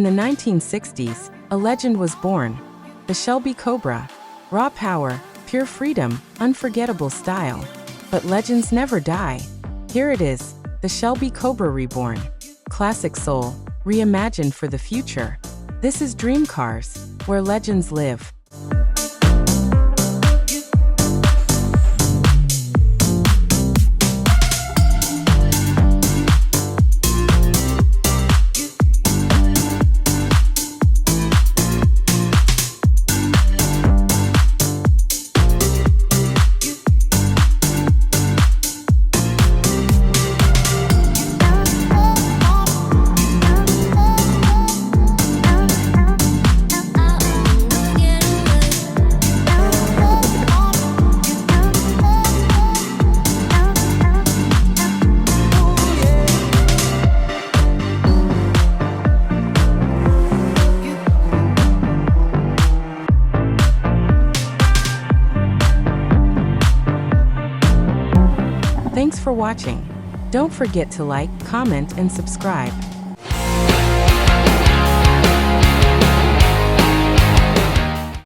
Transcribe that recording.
the 1960s, a legend was born. The Shelby Cobra. Raw power, pure freedom, unforgettable style. But legends never die. Here it is, the Shelby Cobra Reborn. Classic soul, reimagined for the future. This is Dream Cars, where legends live. Thanks for watching. Don't forget to like, comment, and subscribe.